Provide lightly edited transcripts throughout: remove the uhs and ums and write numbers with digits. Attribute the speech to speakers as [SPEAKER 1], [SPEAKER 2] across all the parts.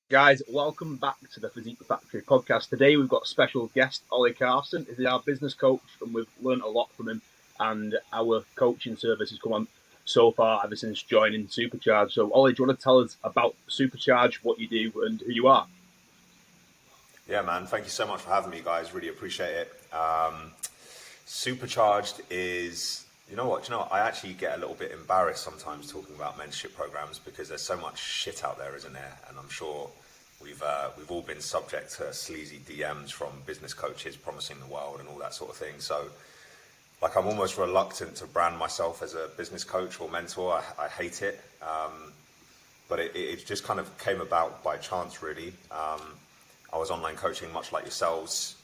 [SPEAKER 1] Guys, welcome back to the Physique Factory Podcast. Today we've got a special guest, Ollie Carson. He's our business coach and we've learned a lot from him, and our coaching service has come on so far ever since joining Supercharge. So Ollie, do you want to tell us about Supercharge, what you do and who you are?
[SPEAKER 2] Yeah, man. Thank you so much for having me, guys. Really appreciate it. Supercharged is, I actually get a little bit embarrassed sometimes talking about mentorship programs because there's so much shit out there, isn't there? And I'm sure we've all been subject to sleazy DMs from business coaches promising the world and all that sort of thing. So, I'm almost reluctant to brand myself as a business coach or mentor. I hate it. But it just kind of came about by chance, really. I was online coaching much like yourselves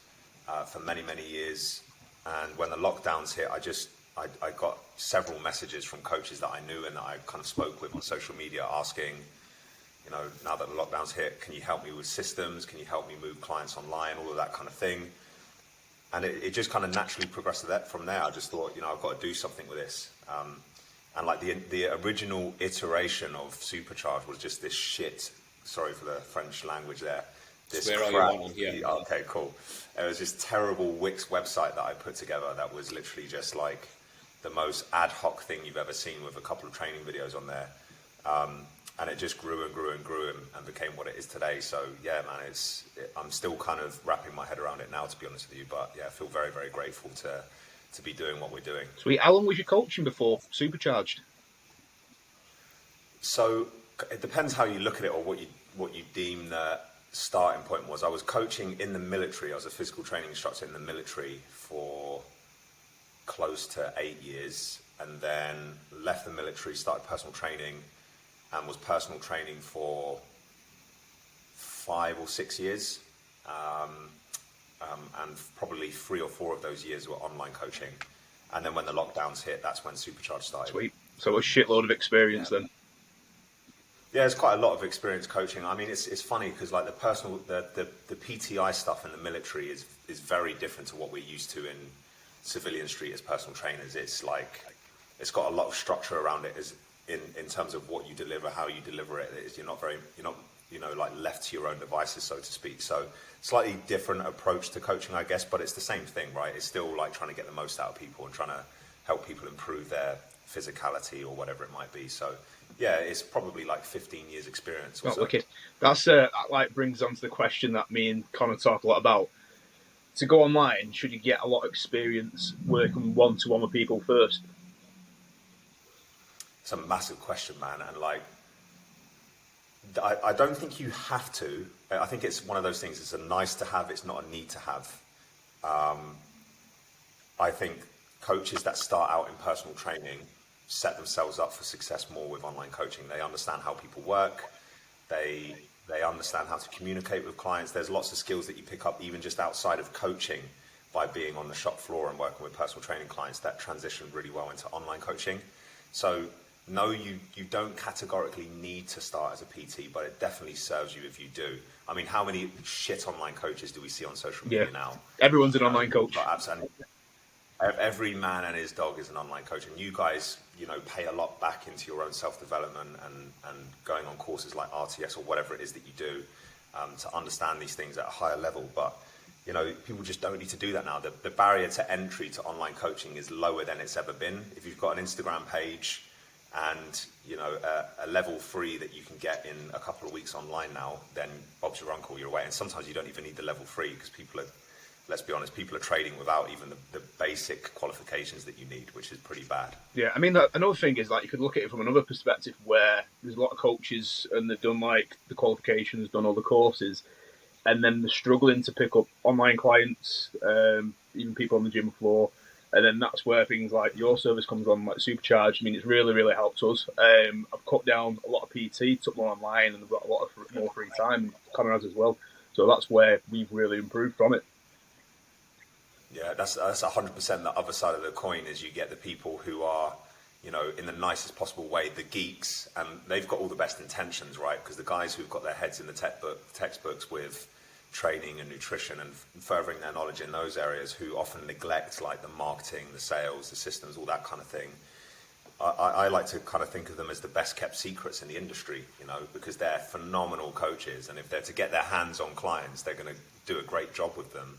[SPEAKER 2] for many, many years. And when the lockdowns hit, I got several messages from coaches that I knew and that I kind of spoke with on social media asking, now that the lockdowns hit, can you help me with systems? Can you help me move clients online? All of that kind of thing. And it just kind of naturally progressed from there. I just thought, I've got to do something with this. And the original iteration of Supercharge was just this shit. Sorry for the French language there. This crap. Okay, cool. It was this terrible Wix website that I put together that was literally just like the most ad hoc thing you've ever seen with a couple of training videos on there. And it just grew and grew and grew and became what it is today. So yeah, man, I'm still kind of wrapping my head around it now, to be honest with you. But yeah, I feel very, very grateful to be doing what we're doing.
[SPEAKER 1] Sweet. How long was you coaching before Supercharged?
[SPEAKER 2] So it depends how you look at it or what you deem the starting point was. I was coaching in the military. I was a physical training instructor in the military for close to 8 years, and then left the military, started personal training, and was personal training for 5 or 6 years. And probably 3 or 4 of those years were online coaching. And then when the lockdowns hit, that's when Supercharge started.
[SPEAKER 1] Sweet. So a shitload of experience then.
[SPEAKER 2] Yeah, it's quite a lot of experience coaching. I mean, it's funny because like the PTI stuff in the military is very different to what we're used to in civilian street as personal trainers. It's got a lot of structure around it in terms of what you deliver, how you deliver it. You're not left to your own devices, so to speak. So slightly different approach to coaching, I guess, but it's the same thing, right? It's still like trying to get the most out of people and trying to help people improve their physicality or whatever it might be. So yeah, it's probably like 15 years experience.
[SPEAKER 1] Oh, okay. That's brings on to the question that me and Connor talk a lot about. To go online, should you get a lot of experience working one-to-one with people first?
[SPEAKER 2] It's a massive question, man. And I don't think you have to. I think it's one of those things. It's a nice to have. It's not a need to have. I think coaches that start out in personal training set themselves up for success more with online coaching. They understand how people work. They understand how to communicate with clients. There's lots of skills that you pick up even just outside of coaching by being on the shop floor and working with personal training clients that transition really well into online coaching. So no, you don't categorically need to start as a PT, but it definitely serves you if you do. I mean, how many shit online coaches do we see on social media now?
[SPEAKER 1] Everyone's an online coach.
[SPEAKER 2] Absolutely. Every man and his dog is an online coach, and you guys, pay a lot back into your own self-development and going on courses like RTS or whatever it is that you do to understand these things at a higher level. But, people just don't need to do that now. The barrier to entry to online coaching is lower than it's ever been. If you've got an Instagram page and, a level 3 that you can get in a couple of weeks online now, then Bob's your uncle, you're away. And sometimes you don't even need the level 3 because let's be honest, people are trading without even the basic qualifications that you need, which is pretty bad.
[SPEAKER 1] Yeah, I mean, another thing is you could look at it from another perspective where there's a lot of coaches and they've done the qualifications, done all the courses, and then they're struggling to pick up online clients, even people on the gym floor. And then that's where things like your service comes on, like Supercharge. I mean, it's really, really helped us. I've cut down a lot of PT, took more online, and I've got a lot of more free time. Connor has as well. So that's where we've really improved from it.
[SPEAKER 2] Yeah, that's 100% the other side of the coin is you get the people who are, in the nicest possible way, the geeks, and they've got all the best intentions, right? Because the guys who've got their heads in the textbooks with training and nutrition and furthering their knowledge in those areas, who often neglect the marketing, the sales, the systems, all that kind of thing, I like to kind of think of them as the best kept secrets in the industry, you know, because they're phenomenal coaches, and if they're to get their hands on clients, they're going to do a great job with them.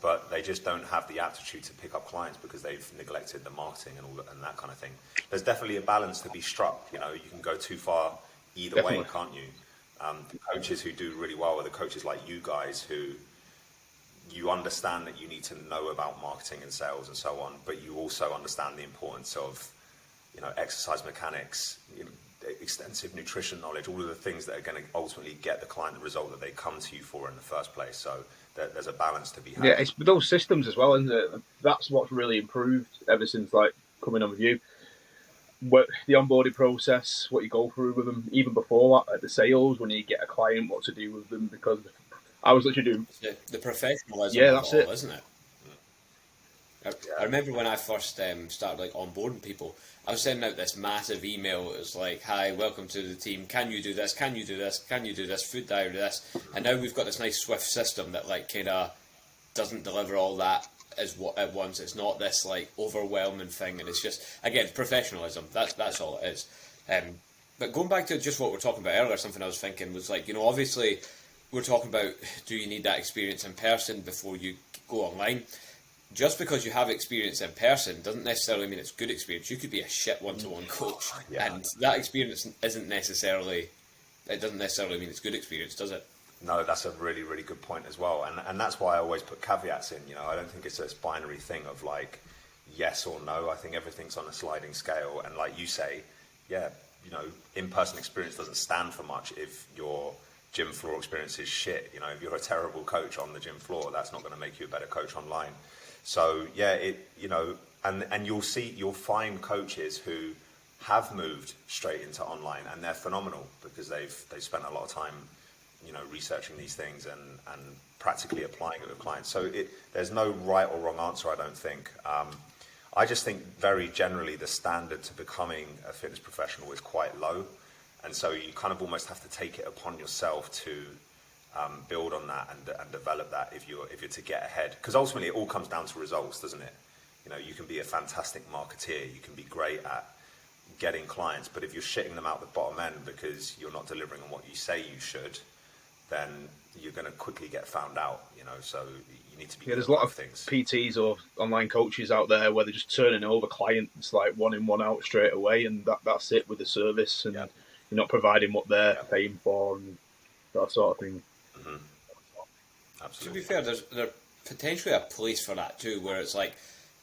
[SPEAKER 2] But they just don't have the aptitude to pick up clients because they've neglected the marketing and all that, and that kind of thing. There's definitely a balance to be struck. You know, you can go too far either way, can't you? The coaches who do really well are the coaches like you guys, who you understand that you need to know about marketing and sales and so on, but you also understand the importance of, you know, exercise mechanics, you know, extensive nutrition knowledge, all of the things that are going to ultimately get the client the result that they come to you for in the first place. So there's a balance to be had.
[SPEAKER 1] Yeah, it's those systems as well, and that's what's really improved ever since like coming on with you. The onboarding process, what you go through with them, even before that, like the sales, when you get a client, what to do with them, because I was literally doing
[SPEAKER 3] the professionalism.
[SPEAKER 1] Yeah, that's
[SPEAKER 3] of it all,
[SPEAKER 1] it,
[SPEAKER 3] isn't it? I remember when I first started like onboarding people, I was sending out this massive email. It was like, "Hi, welcome to the team. Can you do this? Can you do this? Can you do this? Food diary, this." And now we've got this nice swift system that like kind of doesn't deliver all that at once. It's not this like overwhelming thing, and it's just, again, professionalism. That's all it is. But going back to just what we were talking about earlier, something I was thinking was like, you know, obviously we're talking about, do you need that experience in person before you go online? Just because you have experience in person doesn't necessarily mean it's good experience. You could be a shit one-to-one coach, and that experience doesn't necessarily mean it's good experience, does it?
[SPEAKER 2] No, that's a really, really good point as well. And that's why I always put caveats in. You know, I don't think it's this binary thing of like yes or no. I think everything's on a sliding scale. And like you say, yeah, you know, in-person experience doesn't stand for much if your gym floor experience is shit. You know, if you're a terrible coach on the gym floor, that's not going to make you a better coach online. So yeah, you know, and you'll find coaches who have moved straight into online, and they're phenomenal because they've spent a lot of time, you know, researching these things and practically applying it with clients. So there's no right or wrong answer, I don't think. I just think very generally the standard to becoming a fitness professional is quite low, and so you kind of almost have to take it upon yourself to build on that and develop that if you're to get ahead. Because ultimately it all comes down to results, doesn't it? You know, you can be a fantastic marketeer, you can be great at getting clients, but if you're shitting them out the bottom end because you're not delivering on what you say you should, then you're going to quickly get found out, you know. So you need to be
[SPEAKER 1] there's a lot of things. PTs or online coaches out there where they're just turning over clients like one in, one out straight away, and that's it with the service, and you're not providing what they're paying for and that sort of thing.
[SPEAKER 2] Mm-hmm.
[SPEAKER 3] To
[SPEAKER 2] Absolutely.
[SPEAKER 3] be fair, there's potentially a place for that too, where it's like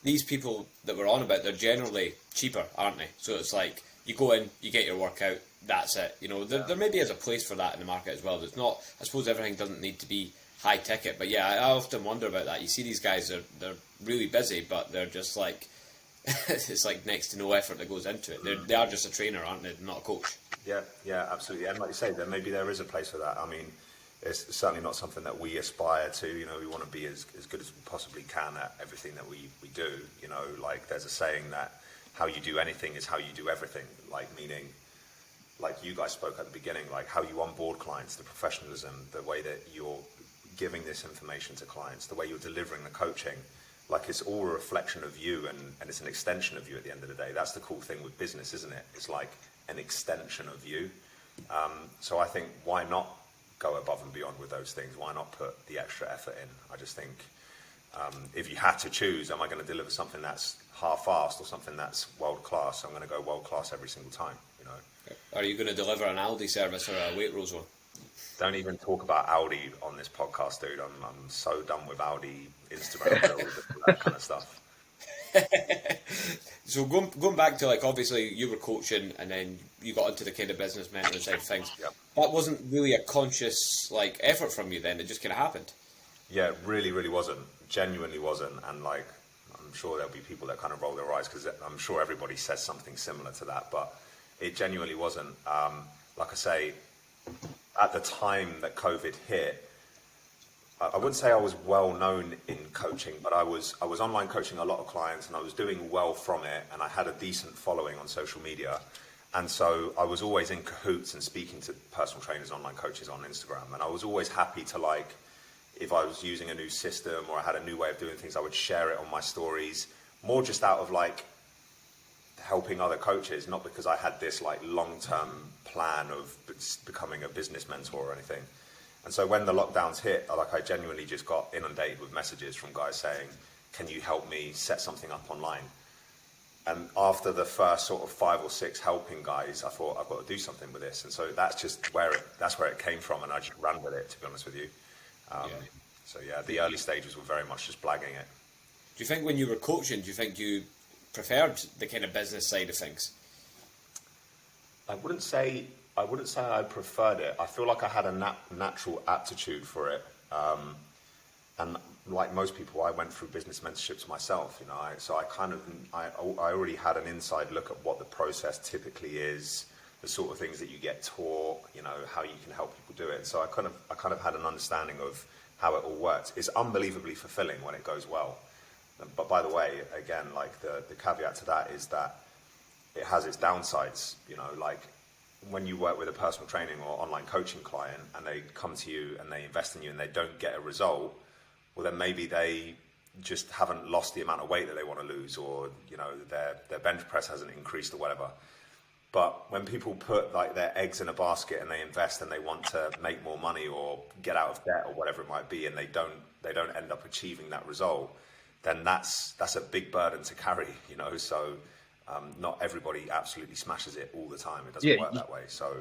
[SPEAKER 3] these people that we're on about, they're generally cheaper, aren't they? So it's like you go in, you get your workout, that's it. You know, there maybe is a place for that in the market as well. There's not. I suppose everything doesn't need to be high ticket, but yeah, I often wonder about that. You see these guys, they're really busy, but they're just like it's like next to no effort that goes into it. They are just a trainer, aren't they? Not a coach.
[SPEAKER 2] Yeah, absolutely. And like you say, maybe there is a place for that. I mean, it's certainly not something that we aspire to. You know, we want to be as good as we possibly can at everything that we do. You know, like there's a saying that how you do anything is how you do everything. Like meaning, like you guys spoke at the beginning, like how you onboard clients, the professionalism, the way that you're giving this information to clients, the way you're delivering the coaching. Like it's all a reflection of you, and it's an extension of you at the end of the day. That's the cool thing with business, isn't it? It's like an extension of you. So I think, why not go above and beyond with those things? Why not put the extra effort in? I just think if you had to choose, am I going to deliver something that's half-assed or something that's world-class? I'm going to go world-class every single time, you know.
[SPEAKER 3] Are you going to deliver an Aldi service or a Waitrose one?
[SPEAKER 2] Don't even talk about Aldi on this podcast, dude. I'm so done with Aldi, Instagram reels, that kind of stuff.
[SPEAKER 3] So going back to, like, obviously you were coaching and then you got into the kind of business mentoring side of things.
[SPEAKER 2] Yep.
[SPEAKER 3] That wasn't really a conscious like effort from you then, it just kind of happened.
[SPEAKER 2] Yeah, it really, really wasn't. Genuinely wasn't. And like, I'm sure there'll be people that kind of roll their eyes because I'm sure everybody says something similar to that, but it genuinely wasn't. Like I say, at the time that COVID hit, I wouldn't say I was well known in coaching, but I was online coaching a lot of clients and I was doing well from it, and I had a decent following on social media. And so I was always in cahoots and speaking to personal trainers, online coaches on Instagram. And I was always happy to, like, if I was using a new system or I had a new way of doing things, I would share it on my stories, more just out of like, helping other coaches, not because I had this like long-term plan of becoming a business mentor or anything. And so when the lockdowns hit, like I genuinely just got inundated with messages from guys saying, can you help me set something up online? And after the first sort of 5 or 6 helping guys, I thought I've got to do something with this. And so that's just where it came from, and I just ran with it, to be honest with you. So yeah, the early stages were very much just blagging it.
[SPEAKER 3] Do you think when you were coaching, do you think you preferred the kind of business side of things?
[SPEAKER 2] I wouldn't say I preferred it. I feel like I had a natural aptitude for it. And like most people, I went through business mentorships myself, you know. I already had an inside look at what the process typically is, the sort of things that you get taught, you know, how you can help people do it. So I kind of had an understanding of how it all works. It's unbelievably fulfilling when it goes well. But by the way, again, like the caveat to that is that it has its downsides, you know, like when you work with a personal training or online coaching client and they come to you and they invest in you and they don't get a result, well, then maybe they just haven't lost the amount of weight that they want to lose, or, you know, their bench press hasn't increased or whatever. But when people put like their eggs in a basket and they invest and they want to make more money or get out of debt or whatever it might be, and they don't end up achieving that result, then that's a big burden to carry, you know. So not everybody absolutely smashes it all the time. It doesn't work that way. So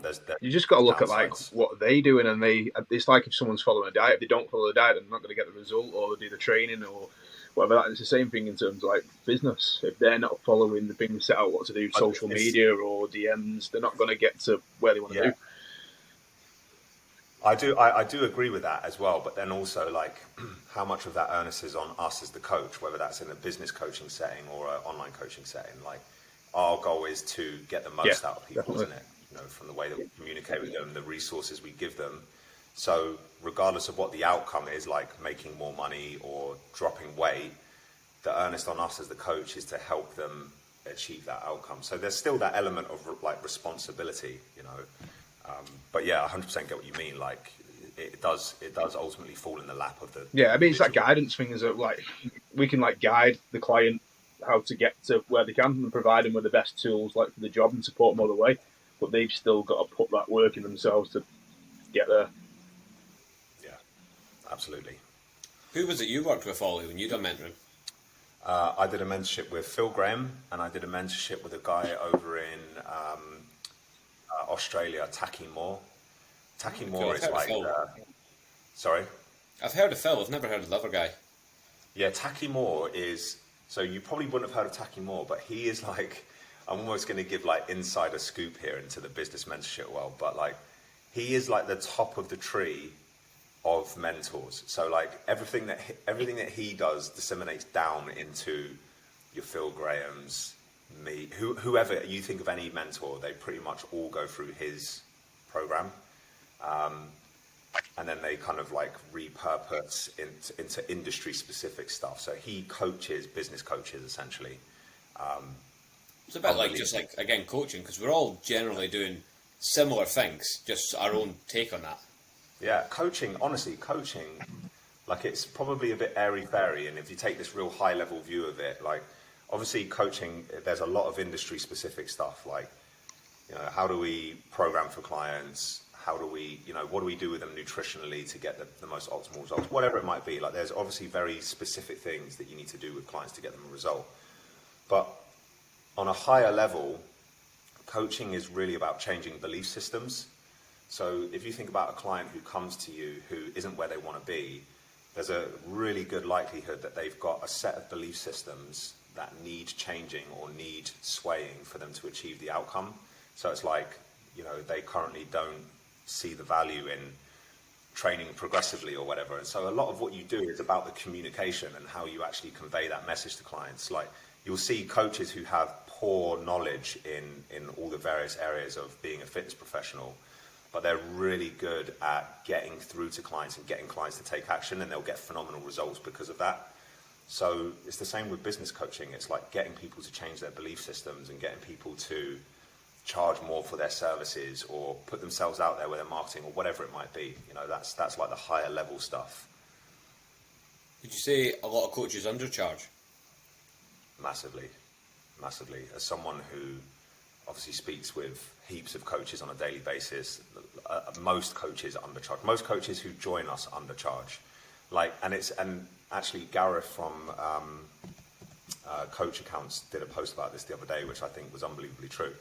[SPEAKER 2] there's
[SPEAKER 1] you just got to look
[SPEAKER 2] downsides.
[SPEAKER 1] at like what they're doing, and it's like if someone's following a diet, if they don't follow the diet, they're not going to get the result, or they do the training or whatever. It's the same thing in terms of like business. If they're not following the things set out what to do, social media or DMs, they're not going to get to where they want to do.
[SPEAKER 2] I do agree with that as well, but then also like how much of that onus is on us as the coach, whether that's in a business coaching setting or an online coaching setting. Like our goal is to get the most out of people,
[SPEAKER 1] definitely.
[SPEAKER 2] isn't it? You know, from the way that we communicate with them, the resources we give them. So regardless of what the outcome is, like making more money or dropping weight, the onus on us as the coach is to help them achieve that outcome. So there's still that element of like responsibility, you know. But yeah, 100% get what you mean. Like it does ultimately fall in the lap of the.
[SPEAKER 1] Yeah, I mean, it's that guidance thing. Is that like we can like guide the client how to get to where they can and provide them with the best tools like for the job and support them all the way. But they've still got to put that work in themselves to get there.
[SPEAKER 2] Yeah, absolutely.
[SPEAKER 3] Who was it you worked with, Ollie, when you done mentoring?
[SPEAKER 2] I did a mentorship with Phil Graham, and I did a mentorship with a guy over in Australia, Taki Moore. Taki Moore is like... sorry?
[SPEAKER 3] I've heard of Phil, I've never heard of the other guy.
[SPEAKER 2] Yeah, Taki Moore is... So you probably wouldn't have heard of Taki Moore, but he is like... I'm almost going to give like insider scoop here into the business mentorship world, but like he is like the top of the tree of mentors. So like everything that he does disseminates down into your Phil Grahams, me, whoever you think of any mentor, they pretty much all go through his program, and then they kind of like repurpose into industry specific stuff. So he coaches business coaches essentially.
[SPEAKER 3] It's a bit like just like, again, coaching, because we're all generally doing similar things, just our own take on that.
[SPEAKER 2] Yeah, coaching, honestly, like it's probably a bit airy-fairy, and if you take this real high-level view of it, like obviously coaching, there's a lot of industry-specific stuff, like, you know, how do we program for clients? How do we, you know, what do we do with them nutritionally to get the most optimal results? Whatever it might be, like there's obviously very specific things that you need to do with clients to get them a result. But on a higher level, coaching is really about changing belief systems. So if you think about a client who comes to you who isn't where they want to be, there's a really good likelihood that they've got a set of belief systems that need changing or need swaying for them to achieve the outcome. So it's like, you know, they currently don't see the value in training progressively or whatever. And so a lot of what you do is about the communication and how you actually convey that message to clients. Like you'll see coaches who have poor knowledge in all the various areas of being a fitness professional, but they're really good at getting through to clients and getting clients to take action, and they'll get phenomenal results because of that. So it's the same with business coaching. It's like getting people to change their belief systems and getting people to charge more for their services or put themselves out there with their marketing or whatever it might be. You know, that's like the higher level stuff.
[SPEAKER 3] Would you say a lot of coaches undercharge?
[SPEAKER 2] Massively. massively. As someone who obviously speaks with heaps of coaches on a daily basis, most coaches undercharge. Most coaches who join us undercharge. And actually Gareth from Coach Accounts did a post about this the other day, which I think was unbelievably true.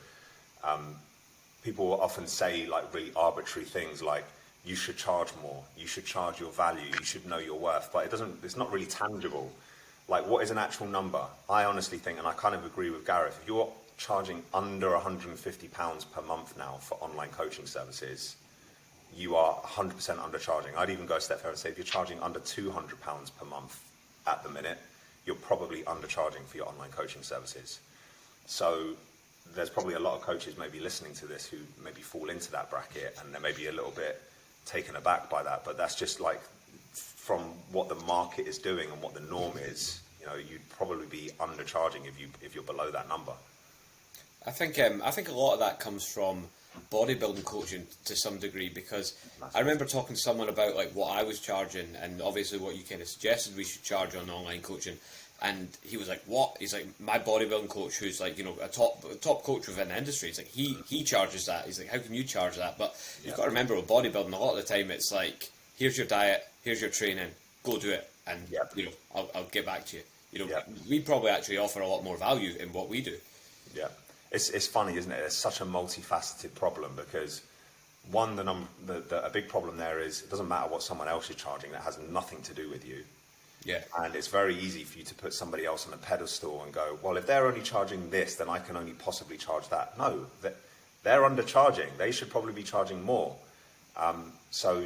[SPEAKER 2] People will often say like really arbitrary things like, you should charge more, you should charge your value, you should know your worth, but it's not really tangible. Like, what is an actual number? I honestly think, and I kind of agree with Gareth, if you're charging under £150 per month now for online coaching services, you are 100% undercharging. I'd even go a step further and say if you're charging under £200 per month at the minute, you're probably undercharging for your online coaching services. So there's probably a lot of coaches maybe listening to this who maybe fall into that bracket, and they're maybe a little bit taken aback by that, but that's just like from what the market is doing and what the norm is. You know, you'd probably be undercharging if you're below that number.
[SPEAKER 3] I think a lot of that comes from bodybuilding coaching to some degree, because I remember talking to someone about like what I was charging, and obviously what you kind of suggested we should charge on online coaching, and he was like, what? He's like, my bodybuilding coach, who's like, you know, a top coach within the industry, he's like, he charges that. He's like, how can you charge that? But you've got to remember with bodybuilding, a lot of the time it's like, here's your diet, here's your training, go do it, and you know, I'll get back to you. You know, we probably actually offer a lot more value in what we do.
[SPEAKER 2] Yeah. It's funny, isn't it? It's such a multifaceted problem, because one, a big problem there is it doesn't matter what someone else is charging, that has nothing to do with you.
[SPEAKER 3] Yeah.
[SPEAKER 2] And it's very easy for you to put somebody else on a pedestal and go, well, if they're only charging this, then I can only possibly charge that. No, they're undercharging. They should probably be charging more. So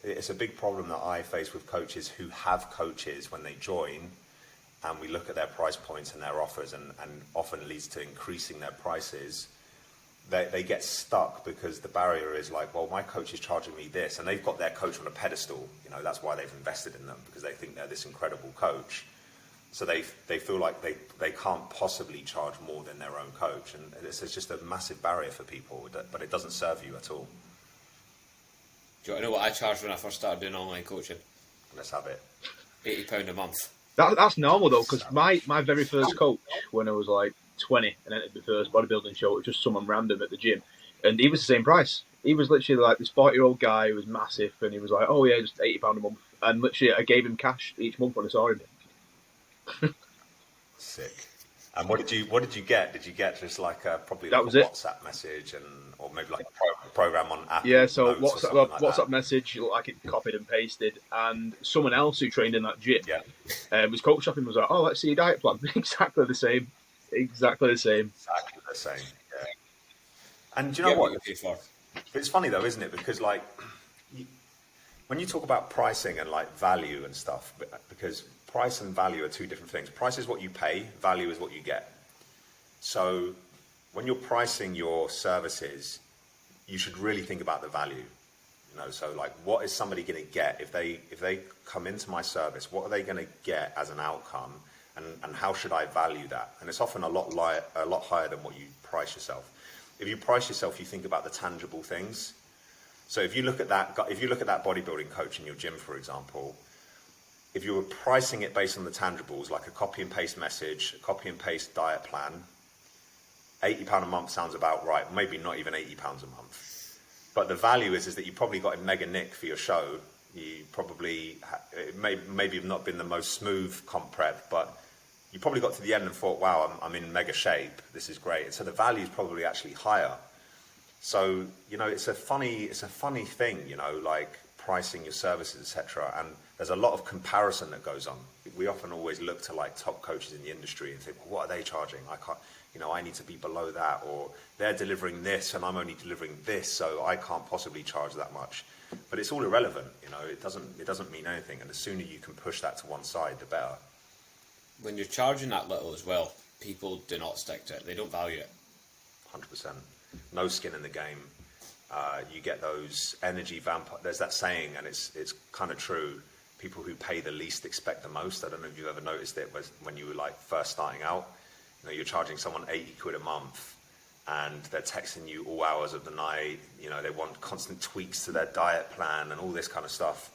[SPEAKER 2] it's a big problem that I face with coaches who have coaches when they join, and we look at their price points and their offers, and often leads to increasing their prices. They get stuck because the barrier is like, well, my coach is charging me this, and they've got their coach on a pedestal. You know, that's why they've invested in them, because they think they're this incredible coach. So they feel like they can't possibly charge more than their own coach, and it's just a massive barrier for people, but it doesn't serve you at all.
[SPEAKER 3] Do you want to know what I charged when I first started doing online coaching?
[SPEAKER 2] Let's have it.
[SPEAKER 3] £80 a month.
[SPEAKER 1] That's normal though, because my very first coach, when I was like 20 and entered the first bodybuilding show, it was just someone random at the gym, and he was the same price. He was literally like this 40-year-old guy who was massive, and he was like, oh yeah, just £80 a month, and literally I gave him cash each month when I saw him.
[SPEAKER 2] Sick. And what did you get? Did you get just like probably
[SPEAKER 1] that
[SPEAKER 2] like
[SPEAKER 1] was
[SPEAKER 2] a
[SPEAKER 1] it.
[SPEAKER 2] WhatsApp message, or maybe like a program on Apple?
[SPEAKER 1] Yeah, so
[SPEAKER 2] WhatsApp
[SPEAKER 1] message, like it copied and pasted, and someone else who trained in that gym was coach shopping, was like, oh, let's see your diet plan. Exactly the same.
[SPEAKER 2] Exactly the same. Yeah. And do you know what? It's funny though, isn't it? Because like, when you talk about pricing and like value and stuff, because price and value are two different things. Price is what you pay, value is what you get. So when you're pricing your services, you should really think about the value. You know, so like, what is somebody going to get if they come into my service? What are they going to get as an outcome, and how should I value that? And it's often a lot higher than what you price yourself. If you price yourself, you think about the tangible things. So if you look at that bodybuilding coach in your gym, for example, if you were pricing it based on the tangibles, like a copy and paste message, a copy and paste diet plan, £80 a month sounds about right. Maybe not even £80 a month. But the value is that you probably got a mega nick for your show. You probably, maybe have not been the most smooth comp prep, but you probably got to the end and thought, wow, I'm in mega shape. This is great. So the value is probably actually higher. So, you know, it's a funny thing, you know, like pricing your services, etc. And there's a lot of comparison that goes on. We often always look to like top coaches in the industry and think, well, what are they charging? I can't, you know, I need to be below that, or they're delivering this and I'm only delivering this, so I can't possibly charge that much. But it's all irrelevant, you know. It doesn't mean anything. And the sooner you can push that to one side, the better.
[SPEAKER 3] When you're charging that little as well, people do not stick to it. They don't value it.
[SPEAKER 2] 100%. No skin in the game. You get those energy vampire. There's that saying, and it's kind of true. People who pay the least expect the most. I don't know if you've ever noticed it, when you were like first starting out. You know, you're charging someone 80 quid a month, and they're texting you all hours of the night. You know, they want constant tweaks to their diet plan and all this kind of stuff.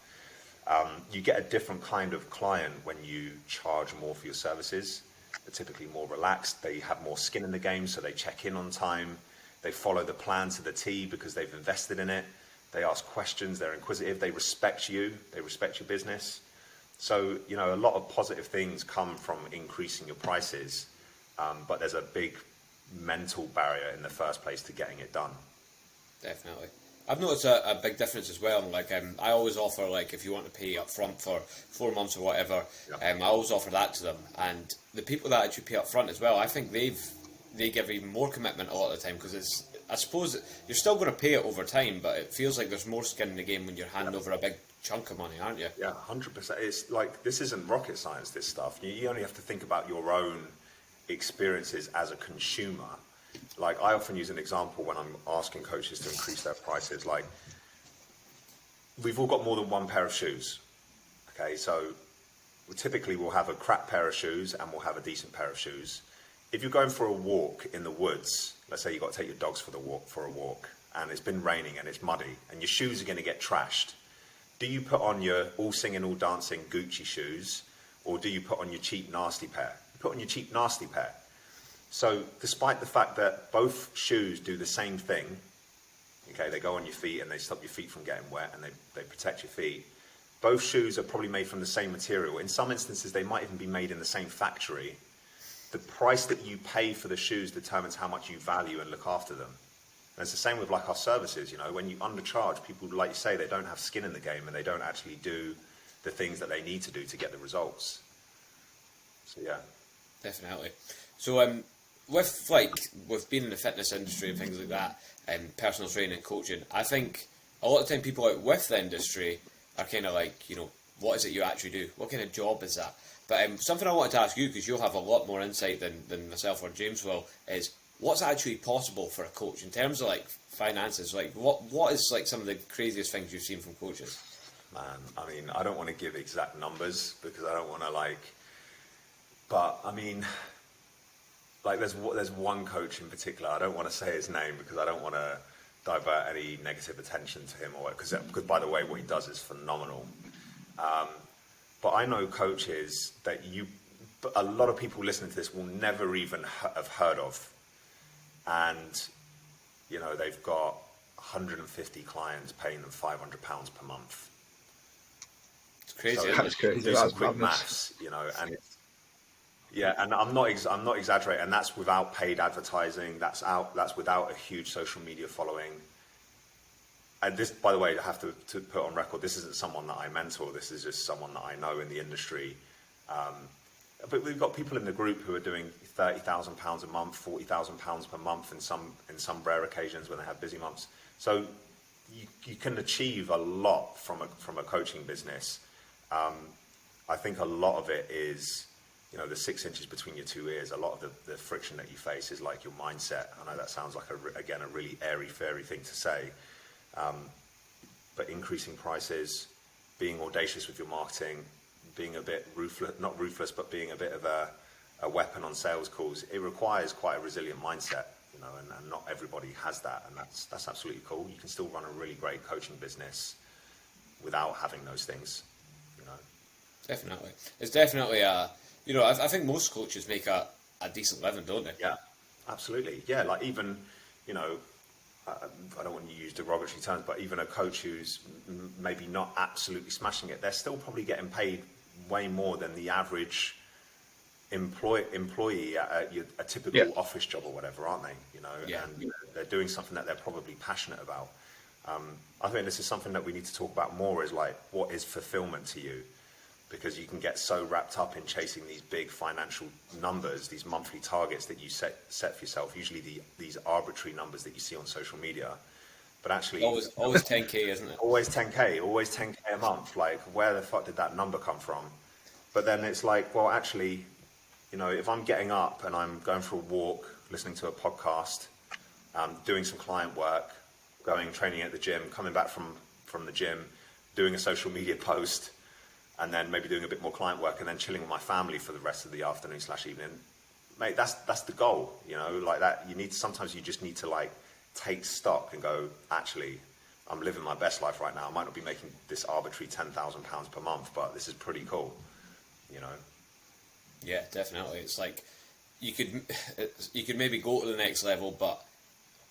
[SPEAKER 2] You get a different kind of client when you charge more for your services. are typically more relaxed. They have more skin in the game, so they check in on time. They follow the plan to the T because they've invested in it. They ask questions. They're inquisitive. They respect you. They respect your business. So, you know, a lot of positive things come from increasing your prices, but there's a big mental barrier in the first place to getting it done.
[SPEAKER 3] Definitely. I've noticed a big difference as well. Like, I always offer, like, if you want to pay up front for 4 months or whatever, I always offer that to them. And the people that actually pay up front as well, I think they give even more commitment a lot of the time, because I suppose you're still going to pay it over time, but it feels like there's more skin in the game when you're handing over a big chunk of money, aren't you?
[SPEAKER 2] Yeah, 100%. It's like, this isn't rocket science, this stuff. You only have to think about your own experiences as a consumer. Like, I often use an example when I'm asking coaches to increase their prices. Like, we've all got more than one pair of shoes. Okay, so typically we'll have a crap pair of shoes and we'll have a decent pair of shoes. If you're going for a walk in the woods, let's say you've got to take your dogs for a walk, and it's been raining and it's muddy, and your shoes are going to get trashed. Do you put on your all singing, all dancing Gucci shoes, or do you put on your cheap, nasty pair? You put on your cheap, nasty pair. So despite the fact that both shoes do the same thing, okay, they go on your feet and they stop your feet from getting wet and they protect your feet, both shoes are probably made from the same material. In some instances, they might even be made in the same factory. The price that you pay for the shoes determines how much you value and look after them. And it's the same with, like, our services. You know, when you undercharge, people, like you say, they don't have skin in the game and they don't actually do the things that they need to do to get the results. So yeah,
[SPEAKER 3] definitely. So with being in the fitness industry and things like that, personal training, coaching, I think a lot of time people out with the industry are kind of like, you know, what is it you actually do? What kind of job is that? But something I wanted to ask you, because you'll have a lot more insight than myself or James will, is what's actually possible for a coach in terms of, like, finances? Like, what is, like, some of the craziest things you've seen from coaches?
[SPEAKER 2] Man, I mean, I don't want to give exact numbers because I don't want to, like, but I mean, like, there's one coach in particular. I don't want to say his name because I don't want to divert any negative attention to him, or because by the way, what he does is phenomenal. But I know coaches that a lot of people listening to this will never even have heard of, and you know, they've got 150 clients paying them £500 per month.
[SPEAKER 3] It's crazy.
[SPEAKER 2] So
[SPEAKER 1] that's crazy.
[SPEAKER 2] Do some quick maths, you know, and yeah, and I'm not exaggerating, and that's without paid advertising. That's without a huge social media following. And this, by the way, I have to put on record, this isn't someone that I mentor. This is just someone that I know in the industry. But we've got people in the group who are doing £30,000 a month, £40,000 per month in some rare occasions when they have busy months. So you can achieve a lot from a coaching business. I think a lot of it is, you know, the 6 inches between your two ears. A lot of the friction that you face is like your mindset. I know that sounds like a really airy-fairy thing to say, but increasing prices, being audacious with your marketing, being a bit not ruthless, but being a bit of a weapon on sales calls, it requires quite a resilient mindset, you know, and not everybody has that, and that's absolutely cool. You can still run a really great coaching business without having those things, you know.
[SPEAKER 3] Definitely. It's definitely you know, I think most coaches make a decent living, don't they?
[SPEAKER 2] Yeah, absolutely. Yeah, like, even, you know, I don't want to use derogatory terms, but even a coach who's maybe not absolutely smashing it, they're still probably getting paid way more than the average employee at a typical office job or whatever, aren't they? You know, and you know, they're doing something that they're probably passionate about. I think this is something that we need to talk about more, is like, what is fulfillment to you? Because you can get so wrapped up in chasing these big financial numbers, these monthly targets that you set for yourself, usually these arbitrary numbers that you see on social media. But actually,
[SPEAKER 3] always 10k, isn't it?
[SPEAKER 2] Always 10k a month. Like, where the fuck did that number come from? But then it's like, well, actually, you know, if I'm getting up and I'm going for a walk, listening to a podcast, doing some client work, training at the gym, coming back from the gym, doing a social media post, and then maybe doing a bit more client work, and then chilling with my family for the rest of the afternoon / evening, mate, that's the goal, you know, like that. Sometimes you just need to, like, take stock and go, actually, I'm living my best life right now. I might not be making this arbitrary £10,000 per month, but this is pretty cool, you know.
[SPEAKER 3] Yeah, definitely. It's like you could maybe go to the next level, but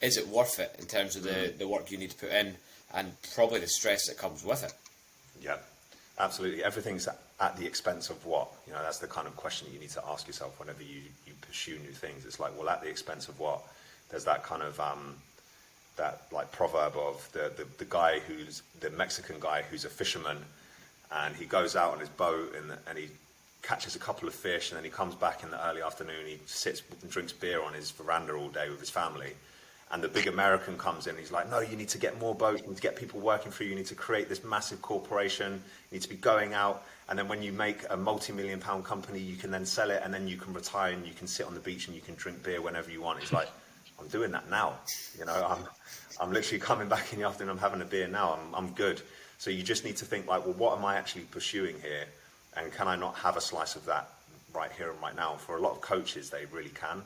[SPEAKER 3] is it worth it in terms of the work you need to put in and probably the stress that comes with it?
[SPEAKER 2] Yeah, absolutely. Everything's at the expense of what? You know, that's the kind of question that you need to ask yourself whenever you pursue new things. It's like, well, at the expense of what? There's that kind of that like proverb of the guy who's the Mexican guy who's a fisherman, and he goes out on his boat and he catches a couple of fish, and then he comes back in the early afternoon. He sits and drinks beer on his veranda all day with his family. And the big American comes in, he's like, no, you need to get more boats, you need to get people working for you, you need to create this massive corporation, you need to be going out, and then when you make a multi-million pound company, you can then sell it, and then you can retire and you can sit on the beach and you can drink beer whenever you want. It's like, I'm doing that now. You know, I'm literally coming back in the afternoon, I'm having a beer now, I'm good. So you just need to think like, well, what am I actually pursuing here? And can I not have a slice of that right here and right now? For a lot of coaches, they really can.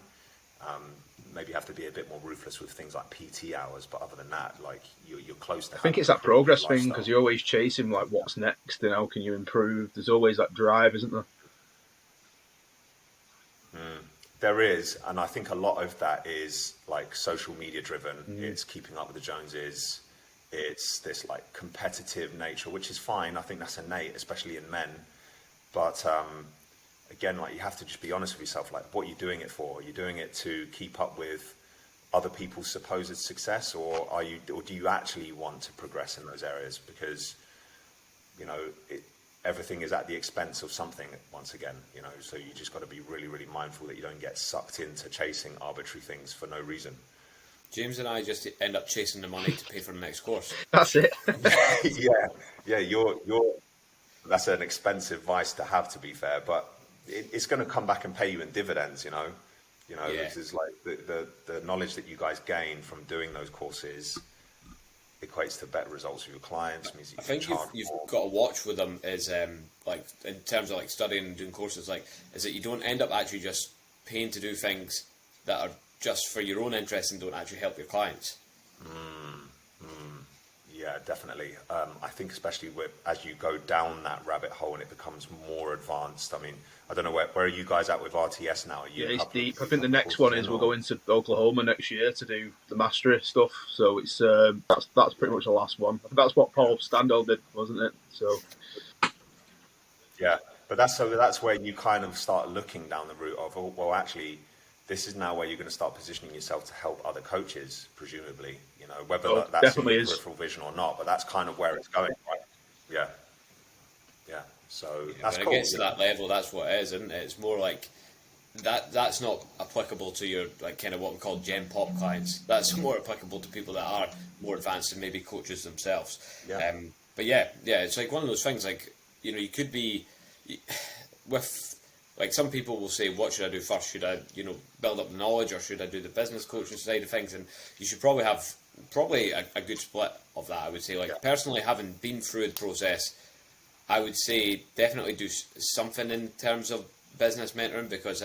[SPEAKER 2] Maybe you have to be a bit more ruthless with things like PT hours, but other than that, like you're close to.
[SPEAKER 1] I think it's that progress thing, because you're always chasing like what's next and how can you improve. There's always that drive, isn't there?
[SPEAKER 2] There is, and I think a lot of that is like social media driven. It's keeping up with the Joneses. It's this like competitive nature, which is fine. I think that's innate, especially in men. But again, like you have to just be honest with yourself. Like, what are you doing it for? Are you doing it to keep up with other people's supposed success, or do you actually want to progress in those areas? Because you know, everything is at the expense of something. Once again, you know, so you just got to be really, really mindful that you don't get sucked into chasing arbitrary things for no reason.
[SPEAKER 3] James and I just end up chasing the money to pay for the next course.
[SPEAKER 1] That's it.
[SPEAKER 2] yeah. You're. That's an expensive vice to have, to be fair, but it's going to come back and pay you in dividends, you know. This is like the knowledge that you guys gain from doing those courses equates to better results with your clients. Means
[SPEAKER 3] I think you've got to watch with them is like in terms of like studying and doing courses, like is that you don't end up actually just paying to do things that are just for your own interest and don't actually help your clients.
[SPEAKER 2] Yeah, definitely. I think especially as you go down that rabbit hole and it becomes more advanced. I mean, I don't know where are you guys at with RTS now?
[SPEAKER 1] It's deep. I think the next one is we're going to Oklahoma next year to do the mastery stuff. So it's that's pretty much the last one. I think that's what Paul Standell did, wasn't it? So
[SPEAKER 2] yeah, but that's where you kind of start looking down the route of, oh, well, actually, this is now where you're going to start positioning yourself to help other coaches, presumably. You know, whether that's in your peripheral vision or not, but that's kind of where it's going, right? Yeah. So that's
[SPEAKER 3] when
[SPEAKER 2] cool.
[SPEAKER 3] It gets to that level, that's what it is, isn't it? It's more like that's not applicable to your like kind of what we call gen pop clients. That's more applicable to people that are more advanced and maybe coaches themselves.
[SPEAKER 2] Yeah.
[SPEAKER 3] But yeah, it's like one of those things. Like, you know, you could be with. Like, some people will say, what should I do first? Should I, you know, build up the knowledge, or should I do the business coaching side of things? And you should probably have a good split of that, I would say. Like, personally, having been through the process, I would say definitely do something in terms of business mentoring, because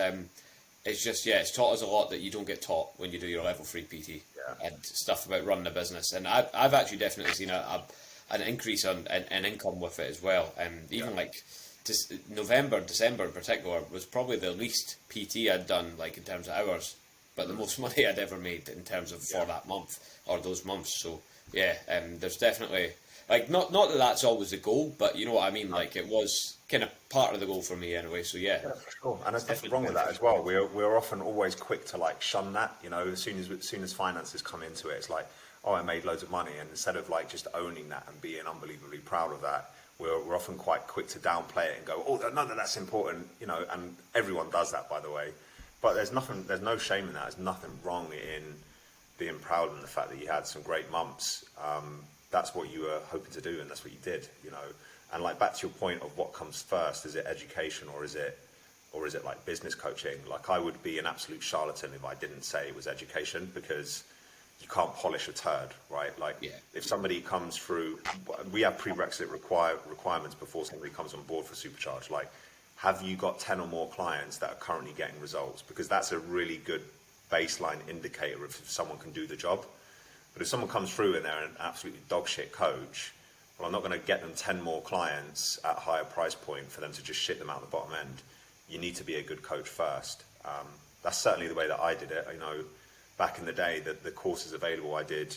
[SPEAKER 3] it's just, it's taught us a lot that you don't get taught when you do your level 3 PT and stuff about running a business. And I've actually definitely seen an increase in income with it as well. Even like November, December in particular was probably the least PT I'd done, like in terms of hours, but the most money I'd ever made in terms of for that month or those months. So there's definitely like not that that's always the goal, but you know what I mean. Like, it was kind of part of the goal for me anyway. So yeah,
[SPEAKER 2] for sure. And there's nothing wrong with that as well. We're often always quick to like shun that. You know, as soon as finances come into it, it's like, oh, I made loads of money, and instead of like just owning that and being unbelievably proud of that, we're often quite quick to downplay it and go, oh, none of that's important, you know, and everyone does that, by the way. But there's no shame in that. There's nothing wrong in being proud of the fact that you had some great months. That's what you were hoping to do, and that's what you did, you know. And like, back to your point of what comes first, is it education or is it like business coaching? Like, I would be an absolute charlatan if I didn't say it was education, because you can't polish a turd, right? Like, if somebody comes through, we have prerequisite requirements before somebody comes on board for Supercharge. Like, have you got 10 or more clients that are currently getting results? Because that's a really good baseline indicator of if someone can do the job. But if someone comes through and they're an absolutely dog shit coach, well, I'm not going to get them 10 more clients at a higher price point for them to just shit them out the bottom end. you need to be a good coach first. That's certainly the way that I did it. You know, back in the day, the courses available, I did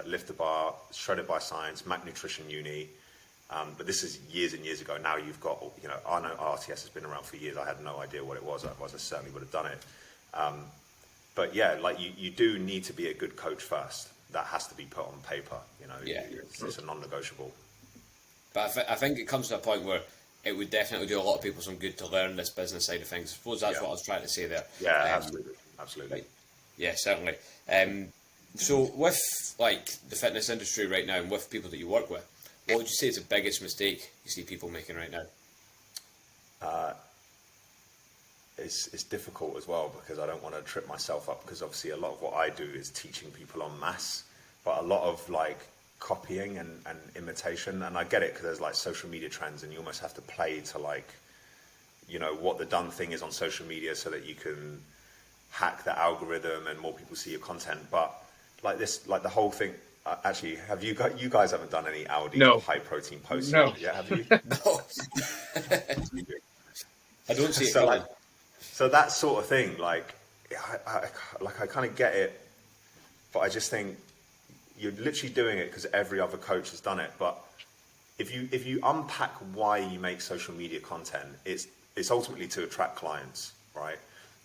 [SPEAKER 2] Lift the Bar, Shredded by Science, Mac Nutrition Uni. But this is years and years ago. Now you've got, you know, I know RTS has been around for years. I had no idea what it was. Otherwise, I certainly would have done it. But yeah, like you do need to be a good coach first. That has to be put on paper. You know, it's a non-negotiable.
[SPEAKER 3] But I think it comes to a point where it would definitely do a lot of people some good to learn this business side of things. I suppose that's what I was trying to say there.
[SPEAKER 2] Yeah, absolutely.
[SPEAKER 3] Right. Yeah, certainly. So with like the fitness industry right now and with people that you work with, what would you say is the biggest mistake you see people making right now?
[SPEAKER 2] It's difficult as well because I don't want to trip myself up, because obviously a lot of what I do is teaching people en masse, but a lot of like copying and imitation, and I get it because there's like social media trends and you almost have to play to like, you know, what the done thing is on social media so that you can hack the algorithm and more people see your content. But like this, like the whole thing, actually, have you guys haven't done any Aldi high protein posts?
[SPEAKER 1] No.
[SPEAKER 2] Yeah, have you?
[SPEAKER 3] No. I don't see it.
[SPEAKER 2] So that sort of thing, like I kind of get it, but I just think you're literally doing it because every other coach has done it. But if you unpack why you make social media content, it's ultimately to attract clients, right?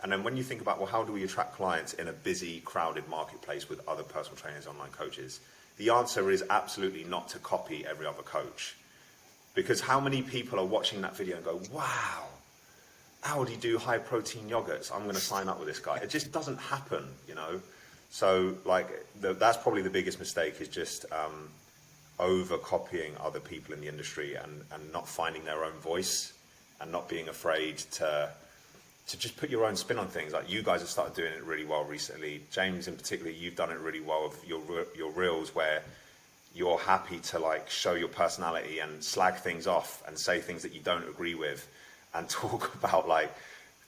[SPEAKER 2] And then when you think about, well, how do we attract clients in a busy, crowded marketplace with other personal trainers, online coaches? The answer is absolutely not to copy every other coach. Because how many people are watching that video and go, wow, Aldi do high protein yogurts, I'm going to sign up with this guy. It just doesn't happen, you know? So like that's probably the biggest mistake, is just over copying other people in the industry and not finding their own voice and not being afraid to just put your own spin on things. Like you guys have started doing it really well recently. James in particular, you've done it really well with your reels, where you're happy to like show your personality and slag things off and say things that you don't agree with and talk about like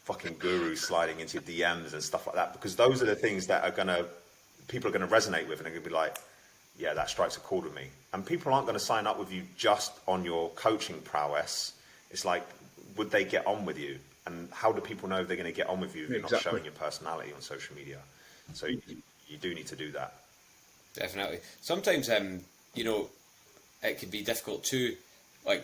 [SPEAKER 2] fucking gurus sliding into your DMs and stuff like that, because those are the things that people are gonna resonate with and they're gonna be like, yeah, that strikes a chord with me. And people aren't gonna sign up with you just on your coaching prowess. It's like, would they get on with you? And how do people know they're going to get on with you if you're not showing your personality on social media? So you do need to do that. Definitely.
[SPEAKER 3] Sometimes, you know, it could be difficult to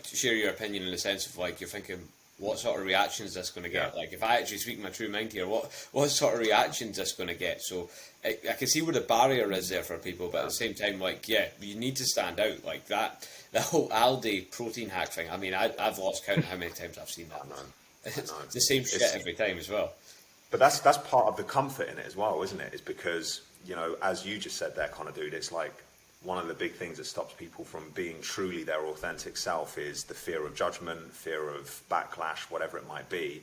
[SPEAKER 3] share your opinion in the sense of like you're thinking, what sort of reaction is this going to get? Yeah. Like if I actually speak my true mind here, what sort of reaction is this going to get? So I can see where the barrier is there for people, but at the same time, like, yeah, you need to stand out like that. The whole Aldi protein hack thing. I mean, I've lost count how many times I've seen that. It's the same shit every time as well.
[SPEAKER 2] But that's part of the comfort in it as well, isn't it? It's because, you know, as you just said there, Connor, dude, it's like one of the big things that stops people from being truly their authentic self is the fear of judgment, fear of backlash, whatever it might be.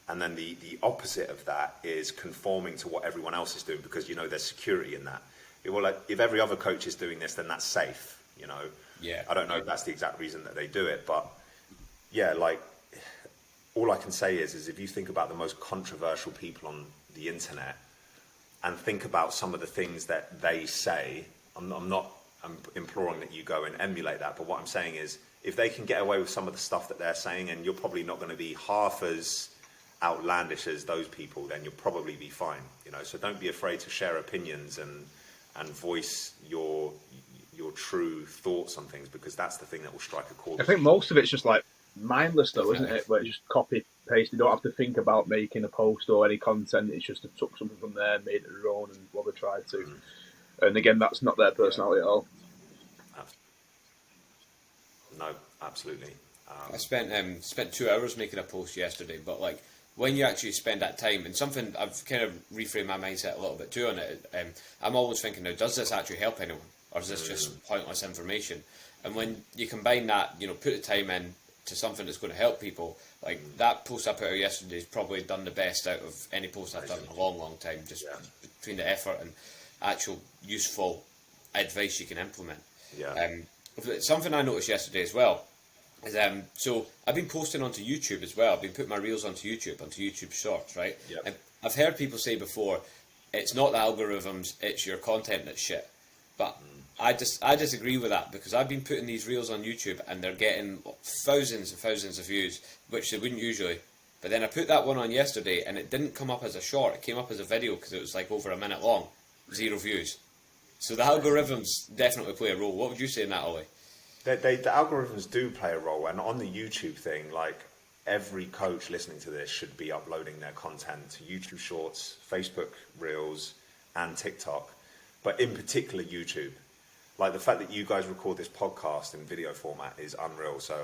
[SPEAKER 2] And then the opposite of that is conforming to what everyone else is doing, because, you know, there's security in that. If every other coach is doing this, then that's safe, you know?
[SPEAKER 3] Yeah.
[SPEAKER 2] I don't know if that's the exact reason that they do it, but yeah, like, all I can say is if you think about the most controversial people on the internet and think about some of the things that they say, I'm imploring that you go and emulate that, but what I'm saying is if they can get away with some of the stuff that they're saying, and you're probably not going to be half as outlandish as those people, then you'll probably be fine, you know? So don't be afraid to share opinions and voice your true thoughts on things, because that's the thing that will strike a chord.
[SPEAKER 1] I think most of it's just like mindless though, isn't it? Where it's just copy paste. You don't have to think about making a post or any content. It's just took something from there, made it their own, and what they tried to. And again, that's not their personality at all.
[SPEAKER 2] No, absolutely.
[SPEAKER 3] I spent 2 hours making a post yesterday, but like when you actually spend that time, and something I've kind of reframed my mindset a little bit too on it. I'm always thinking now, does this actually help anyone, or is this just pointless information? And when you combine that, you know, put the time in to something that's going to help people, like that post I put out yesterday has probably done the best out of any post I've done in a long, long time, just between the effort and actual useful advice you can implement. Something I noticed yesterday as well is so I've been posting onto YouTube as well. I've been putting my reels onto YouTube Shorts, right? And I've heard people say before, it's not the algorithms, it's your content that's shit. But I disagree with that, because I've been putting these reels on YouTube and they're getting thousands and thousands of views, which they wouldn't usually. But But then I put that one on yesterday, and it didn't come up as a short. It came up as a video because it was like over a minute long. 0 views. So the algorithms definitely play a role. What would you say in that, Ollie?
[SPEAKER 2] The algorithms do play a role, and on the YouTube thing, like every coach listening to this should be uploading their content to YouTube Shorts, Facebook Reels, and TikTok, but in particular YouTube. Like the fact that you guys record this podcast in video format is unreal. So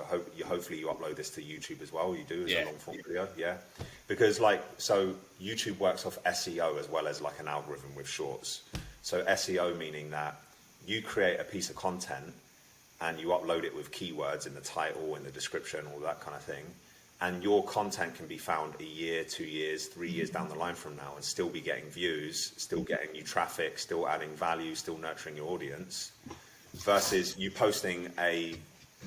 [SPEAKER 2] hopefully you upload this to YouTube as well. You do as a long form video, yeah. Because so YouTube works off SEO as well as like an algorithm with shorts. So SEO meaning that you create a piece of content and you upload it with keywords in the title, in the description, all that kind of thing. And your content can be found a year, 2 years, 3 years down the line from now and still be getting views, still getting you traffic, still adding value, still nurturing your audience, versus you posting a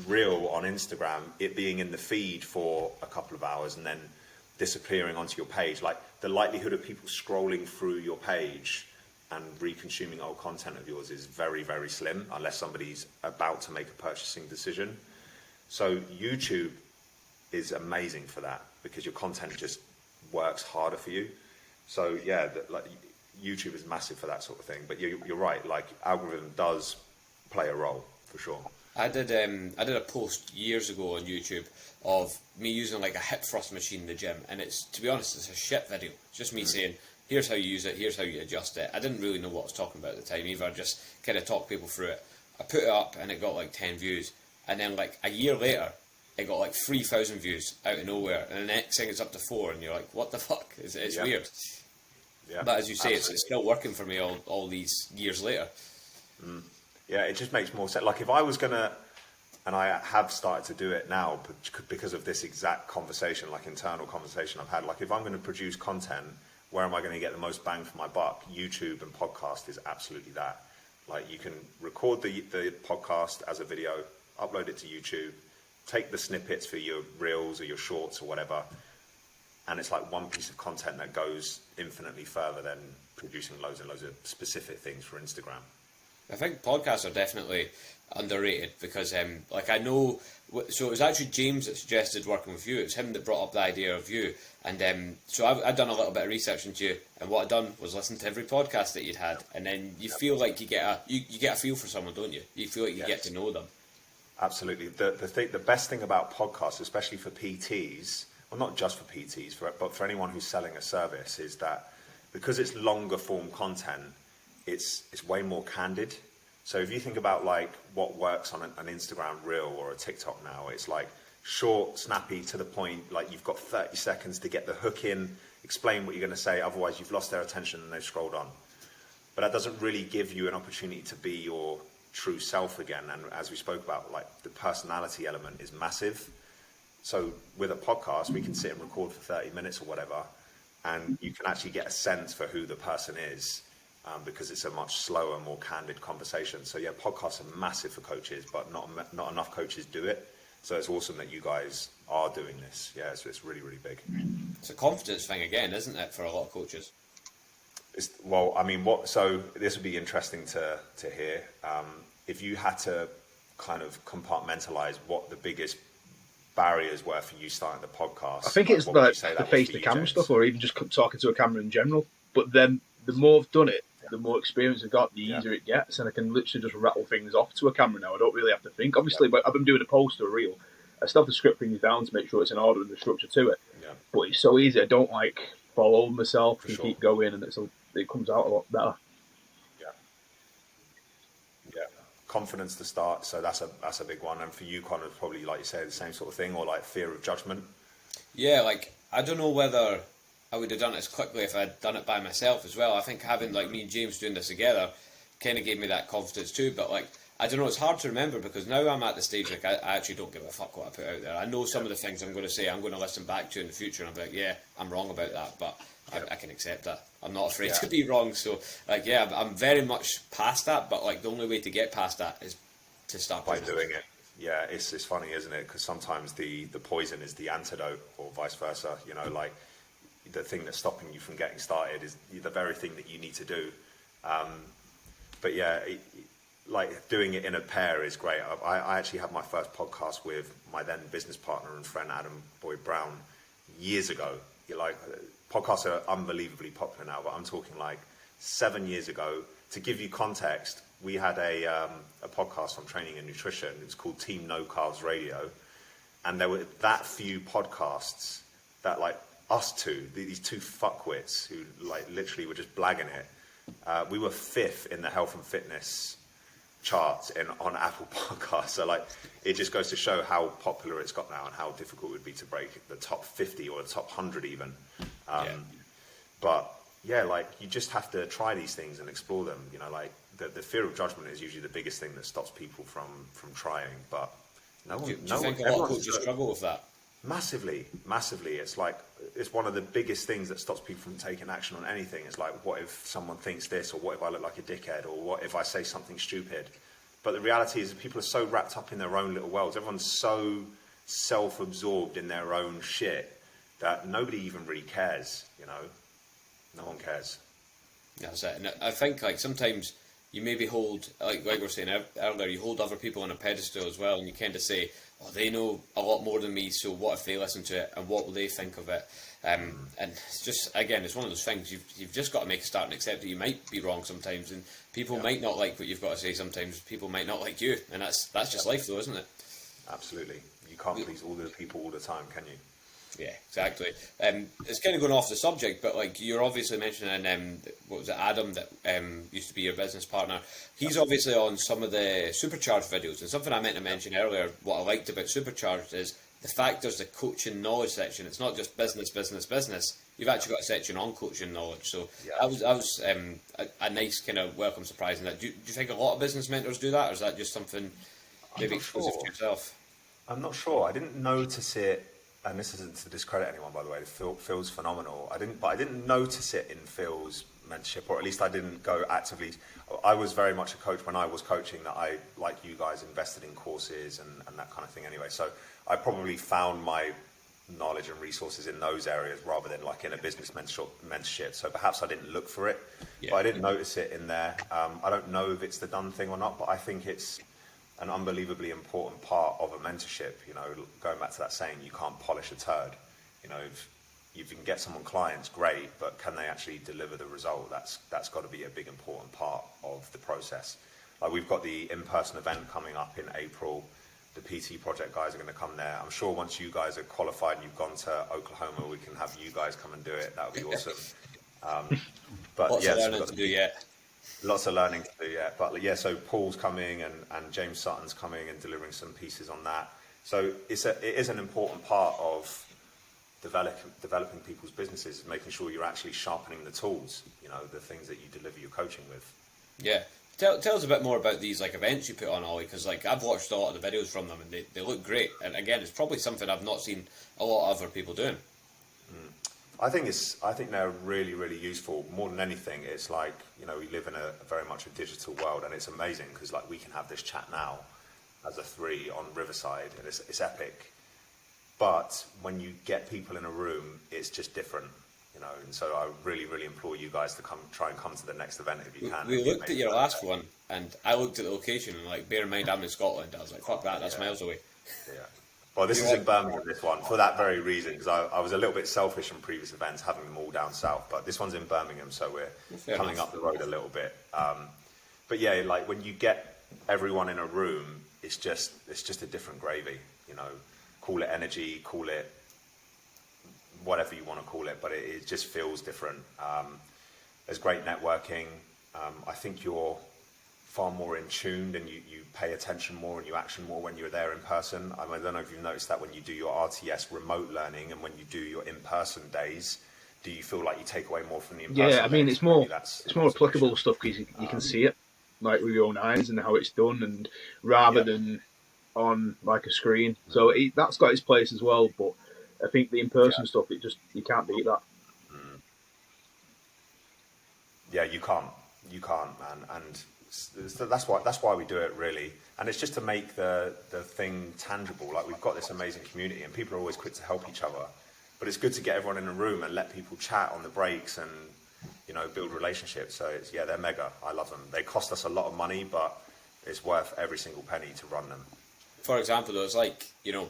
[SPEAKER 2] reel on Instagram, it being in the feed for a couple of hours and then disappearing onto your page. Like the likelihood of people scrolling through your page and reconsuming old content of yours is very, very slim unless somebody's about to make a purchasing decision. So YouTube is amazing for that because your content just works harder for you. So yeah, like YouTube is massive for that sort of thing. But you're right, like algorithm does play a role for sure.
[SPEAKER 3] I did a post years ago on YouTube of me using like a hip thrust machine in the gym, and it's, to be honest, it's a shit video. It's just me saying, here's how you use it, here's how you adjust it. I didn't really know what I was talking about at the time either. I just kind of talked people through it. I put it up and it got like 10 views, and then like a year later it got like 3,000 views out of nowhere, and the next thing it's up to 4, and you're like, what the fuck? It's weird. Yeah, but as you say, it's still working for me all these years later.
[SPEAKER 2] Yeah, it just makes more sense. Like if I was gonna, and I have started to do it now because of this exact conversation, like internal conversation I've had. Like if I'm going to produce content, where am I going to get the most bang for my buck? YouTube and podcast is absolutely that. Like you can record the podcast as a video, upload it to YouTube, take the snippets for your reels or your shorts or whatever, and it's like one piece of content that goes infinitely further than producing loads and loads of specific things for Instagram.
[SPEAKER 3] I think podcasts are definitely underrated because, like I know, so it was actually James that suggested working with you. It was him that brought up the idea of you, and so I'd done a little bit of research into you, and what I'd done was listen to every podcast that you'd had, and then you feel like you get a feel for someone, don't you? You feel like you get to know them.
[SPEAKER 2] Absolutely. The best thing about podcasts, especially for PTs, well, not just for PTs, but for anyone who's selling a service, is that because it's longer form content, it's way more candid. So if you think about like what works on an Instagram reel or a TikTok now, it's like short, snappy, to the point. Like you've got 30 seconds to get the hook in, explain what you're going to say. Otherwise, you've lost their attention and they've scrolled on. But that doesn't really give you an opportunity to be your true self again. And as we spoke about, like the personality element is massive. So with a podcast, we can sit and record for 30 minutes or whatever, and you can actually get a sense for who the person is. Because it's a much slower, more candid conversation. So yeah, podcasts are massive for coaches, but not enough coaches do it. So it's awesome that you guys are doing this. Yeah, so it's really, really big.
[SPEAKER 3] It's a confidence thing again, isn't it, for a lot of coaches?
[SPEAKER 2] So this would be interesting to hear. If you had to kind of compartmentalize what the biggest barriers were for you starting the podcast.
[SPEAKER 1] I think it's like the face-to-camera stuff, or even just talking to a camera in general. But then the more I've done it, the more experience I've got, the easier it gets, and I can literally just rattle things off to a camera now. I don't really have to think. Obviously, but I've been doing a post or a reel. I still have to script things down to make sure it's in order and the structure to it. Yeah. But it's so easy. I don't like fall over myself and keep going, and it comes out a lot better.
[SPEAKER 2] Yeah. Confidence to start. So that's a big one. And for you, Connor, probably like you say, the same sort of thing, or like fear of judgment.
[SPEAKER 3] Yeah, like I don't know whether I would have done it as quickly if I'd done it by myself as well. I think having like me and James doing this together kind of gave me that confidence too. But like, I don't know, it's hard to remember because now I'm at the stage like I actually don't give a fuck what I put out there. I know some of the things I'm going to say, I'm going to listen back to in the future and I'm like, yeah, I'm wrong about that, but I can accept that. I'm not afraid to be wrong. So like, yeah, I'm very much past that, but like the only way to get past that is to start
[SPEAKER 2] by doing it. Yeah, it's funny, isn't it? Because sometimes the poison is the antidote or vice versa, you know, like the thing that's stopping you from getting started is the very thing that you need to do. But yeah, like doing it in a pair is great. I actually had my first podcast with my then business partner and friend Adam Boyd Brown years ago. Like, podcasts are unbelievably popular now, but I'm talking like 7 years ago. To give you context, we had a podcast on training and nutrition. It was called Team No Carbs Radio. And there were that few podcasts that, like, us two, these two fuckwits who, like, literally were just blagging it. We were 5th in the health and fitness charts on Apple Podcasts. So, like, it just goes to show how popular it's got now and how difficult it would be to break the top 50 or the top 100 even. But yeah, like, you just have to try these things and explore them. You know, like, the fear of judgment is usually the biggest thing that stops people from trying. But no one,
[SPEAKER 3] do you think a lot of coaches struggle with that?
[SPEAKER 2] Massively. It's like, it's one of the biggest things that stops people from taking action on anything. It's like, what if someone thinks this, or what if I look like a dickhead, or what if I say something stupid? But the reality is that people are so wrapped up in their own little worlds. Everyone's so self-absorbed in their own shit that nobody even really cares, you know? No one cares.
[SPEAKER 3] That's it. And I think, like, sometimes you maybe hold, like we were saying earlier, you hold other people on a pedestal as well, and you kind of say, oh, they know a lot more than me, so what if they listen to it, and what will they think of it? And it's just, again, it's one of those things, you've just got to make a start and accept that you might be wrong sometimes, and people might not like what you've got to say sometimes, people might not like you, and that's just life though, isn't it?
[SPEAKER 2] Absolutely. You can't please all the people all the time, can you?
[SPEAKER 3] Yeah, exactly. It's kind of going off the subject, but, like, you're obviously mentioning, what was it, Adam, that used to be your business partner. He's obviously on some of the Supercharged videos, and something I meant to mention earlier, what I liked about Supercharged is the fact there's the coaching knowledge section. It's not just business. You've actually got a section on coaching knowledge. So that was a nice kind of welcome surprise in that. Do you think a lot of business mentors do that, or is that just something maybe exclusive to yourself?
[SPEAKER 2] I'm not sure. I didn't notice it. And this isn't to discredit anyone, by the way. Phil's phenomenal. I didn't notice it in Phil's mentorship, or at least I didn't go actively. I was very much a coach when I was coaching. That I, like you guys, invested in courses and that kind of thing. Anyway, so I probably found my knowledge and resources in those areas rather than like in a business mentorship. So perhaps I didn't look for it, but I didn't notice it in there. I don't know if it's the done thing or not, but I think it's an unbelievably important part of a mentorship. You know, going back to that saying, you can't polish a turd. You know, if you can get someone clients, great, but can they actually deliver the result? That's got to be a big important part of the process. Like, we've got the in-person event coming up in April. The PT Project guys are going to come there. I'm sure once you guys are qualified and you've gone to Oklahoma, we can have you guys come and do it. That would be awesome. But
[SPEAKER 3] lots of learning to do yet.
[SPEAKER 2] Lots of learning to do yet. But yeah, so Paul's coming and James Sutton's coming and delivering some pieces on that. So it is an important part of developing people's businesses, making sure you're actually sharpening the tools, you know, the things that you deliver your coaching with.
[SPEAKER 3] Yeah. Tell us a bit more about these, like, events you put on, Ollie, because, like, I've watched a lot of the videos from them and they look great. And again, it's probably something I've not seen a lot of other people doing.
[SPEAKER 2] I think they're really, really useful. More than anything, it's like, you know, we live in a very much a digital world, and it's amazing because, like, we can have this chat now as a three on Riverside, and it's epic. But when you get people in a room, it's just different, you know. And so I really, really implore you guys to try and come to the next event if you can.
[SPEAKER 3] We looked at your last one, and I looked at the location, and, like, bear in mind I'm in Scotland. I was like, fuck that, that's miles away. Yeah.
[SPEAKER 2] Well, this is in Birmingham, this one, for that very reason, because I was a little bit selfish in previous events, having them all down south, but this one's in Birmingham, so we're coming up the road a little bit. But yeah, like, when you get everyone in a room, it's just a different gravy, you know. Call it energy, call it whatever you want to call it, but it just feels different. There's great networking. I think you're far more in tune and you pay attention more and you action more when you're there in person. I don't know if you've noticed that when you do your RTS remote learning and when you do your in-person days, do you feel like you take away more from the in-person
[SPEAKER 1] Yeah, I mean,
[SPEAKER 2] days?
[SPEAKER 1] it's more applicable stuff because you can see it, like, with your own eyes and how it's done, and rather than on, like, a screen. So that's got its place as well, but I think the in-person stuff, you can't beat that.
[SPEAKER 2] Yeah, you can't, man. And so that's why we do it, really. And it's just to make the thing tangible. Like, we've got this amazing community and people are always quick to help each other, but it's good to get everyone in a room and let people chat on the breaks and, you know, build relationships. So they're mega. I love them. They cost us a lot of money, but it's worth every single penny to run them.
[SPEAKER 3] For example, though, it's like, you know,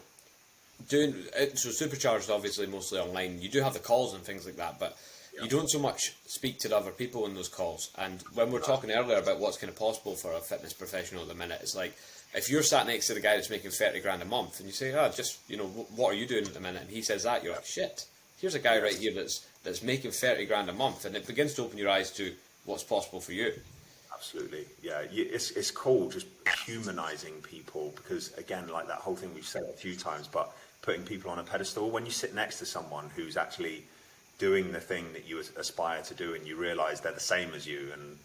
[SPEAKER 3] doing it, so Supercharged obviously mostly online. You do have the calls and things like that, but you don't so much speak to the other people in those calls. And when we're talking earlier about what's kind of possible for a fitness professional at the minute, it's like if you're sat next to the guy that's making 30 grand a month, and you say, just what are you doing at the minute? And he says that, you're like, shit. Here's a guy right here that's making 30 grand a month, and it begins to open your eyes to what's possible for you.
[SPEAKER 2] Absolutely, yeah. It's cool just humanizing people, because again, like that whole thing we've said a few times, but putting people on a pedestal. When you sit next to someone who's actually doing the thing that you aspire to do, and you realize they're the same as you, and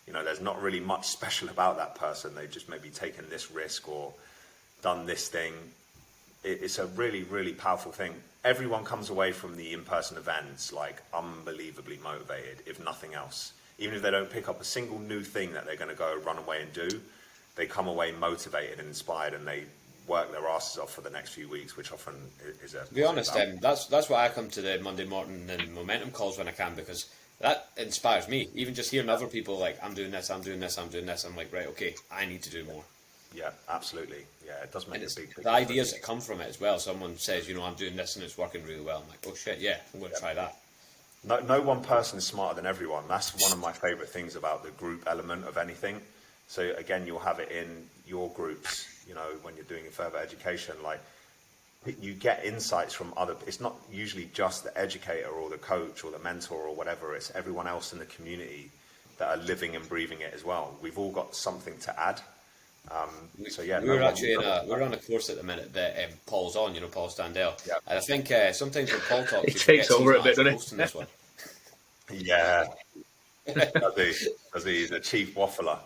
[SPEAKER 2] there's not really much special about that person. They've just maybe taken this risk or done this thing. It's a really, really powerful thing. Everyone comes away from the in-person events like unbelievably motivated, if nothing else. Even if they don't pick up a single new thing that they're going to go run away and do, they come away motivated and inspired, and they work their asses off for the next few weeks, which often is a...
[SPEAKER 3] To be honest, that's why I come to the Monday morning and momentum calls when I can, because that inspires me. Even just hearing other people like, I'm doing this, I'm doing this, I'm doing this, I'm like, right, okay, I need to do more.
[SPEAKER 2] Yeah, absolutely. Yeah, it does make a big
[SPEAKER 3] the ideas that come from it as well. Someone says, I'm doing this and it's working really well. I'm like, oh shit, yeah, I'm going to try that.
[SPEAKER 2] No one person is smarter than everyone. That's one of my favorite things about the group element of anything. So again, you'll have it in your groups, when you're doing further education, like you get insights from other, it's not usually just the educator or the coach or the mentor or whatever, it's everyone else in the community that are living and breathing it as well. We've all got something to add.
[SPEAKER 3] We're on a course at the minute that Paul's on, Paul Standell.
[SPEAKER 2] Yeah.
[SPEAKER 3] And I think sometimes when Paul talks,
[SPEAKER 1] he takes over a bit, doesn't he?
[SPEAKER 3] This one.
[SPEAKER 2] Yeah, he's the chief waffler.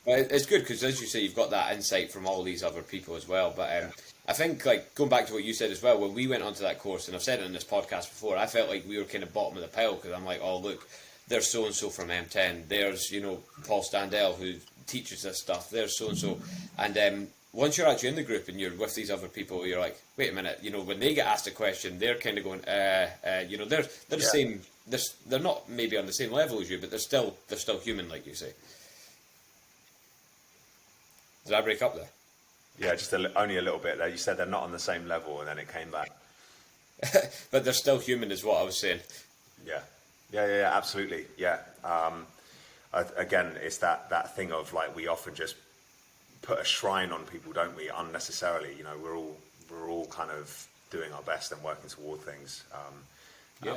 [SPEAKER 3] It's good because, as you say, you've got that insight from all these other people as well. But I think, like, going back to what you said as well, when we went onto that course, and I've said it in this podcast before, I felt like we were kind of bottom of the pile, because I'm like, oh, look, there's so-and-so from M10. There's, Paul Standell, who teaches this stuff. There's so-and-so. And once you're actually in the group and you're with these other people, you're like, wait a minute, when they get asked a question, they're kind of going, they're the same. They're not maybe on the same level as you, but they're still human, like you say. Did I break up there?
[SPEAKER 2] Yeah, just only a little bit there. You said they're not on the same level, and then it came back.
[SPEAKER 3] But they're still human, is what I was saying.
[SPEAKER 2] Yeah, absolutely. Yeah. Again, it's that thing of like, we often just put a shrine on people, don't we? Unnecessarily. We're all kind of doing our best and working toward things,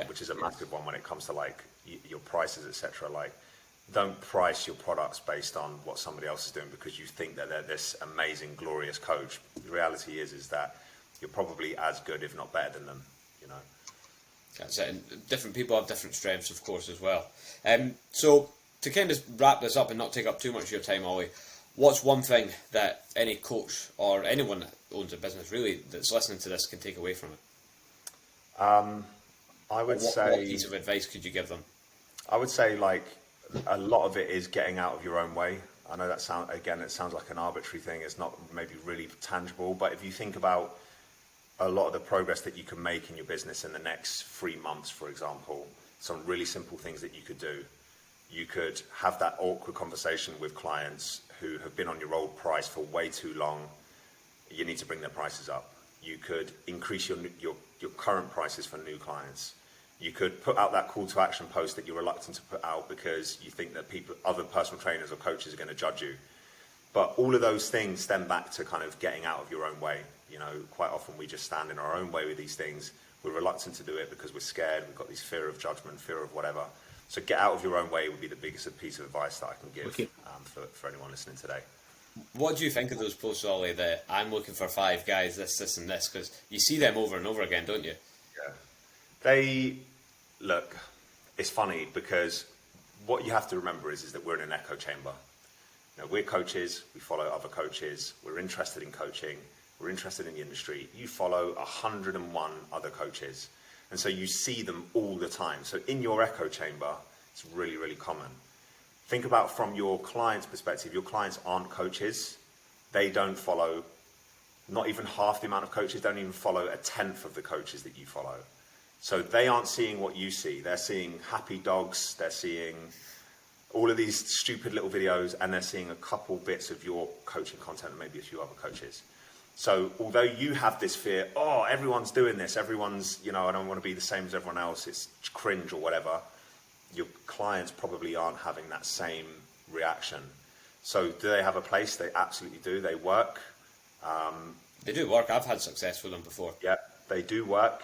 [SPEAKER 2] which is a massive one when it comes to like your prices, etc. Like, don't price your products based on what somebody else is doing because you think that they're this amazing, glorious coach. The reality is that you're probably as good, if not better than them,
[SPEAKER 3] That's it. And different people have different strengths, of course, as well. So to kind of wrap this up and not take up too much of your time, Ollie, what's one thing that any coach or anyone that owns a business really that's listening to this can take away from it?
[SPEAKER 2] I would say... What
[SPEAKER 3] piece of advice could you give them?
[SPEAKER 2] I would say, like, a lot of it is getting out of your own way. I know it sounds like an arbitrary thing. It's not maybe really tangible, but if you think about a lot of the progress that you can make in your business in the next 3 months, for example, some really simple things that you could do. You could have that awkward conversation with clients who have been on your old price for way too long. You need to bring their prices up. You could increase your current prices for new clients. You could put out that call to action post that you're reluctant to put out because you think that other personal trainers or coaches are going to judge you. But all of those things stem back to kind of getting out of your own way. Quite often we just stand in our own way with these things. We're reluctant to do it because we're scared. We've got this fear of judgment, fear of whatever. So get out of your own way would be the biggest piece of advice that I can give for anyone listening today.
[SPEAKER 3] What do you think of those posts, Ollie, that I'm looking for 5 guys, this and this? Because you see them over and over again, don't you?
[SPEAKER 2] Yeah. Look, it's funny because what you have to remember is that we're in an echo chamber. We're coaches, we follow other coaches, we're interested in coaching, we're interested in the industry. You follow 101 other coaches. And so you see them all the time. So in your echo chamber, it's really, really common. Think about from your client's perspective, your clients aren't coaches. They don't follow, not even half the amount of coaches, don't even follow a 10th of the coaches that you follow. So they aren't seeing what you see. They're seeing happy dogs, they're seeing all of these stupid little videos, and they're seeing a couple bits of your coaching content and maybe a few other coaches. So although you have this fear, oh, everyone's doing this, everyone's, I don't want to be the same as everyone else, it's cringe or whatever, your clients probably aren't having that same reaction. So do they have a place? They absolutely do. They work.
[SPEAKER 3] They do work. I've had success with them before.
[SPEAKER 2] Yeah, they do work.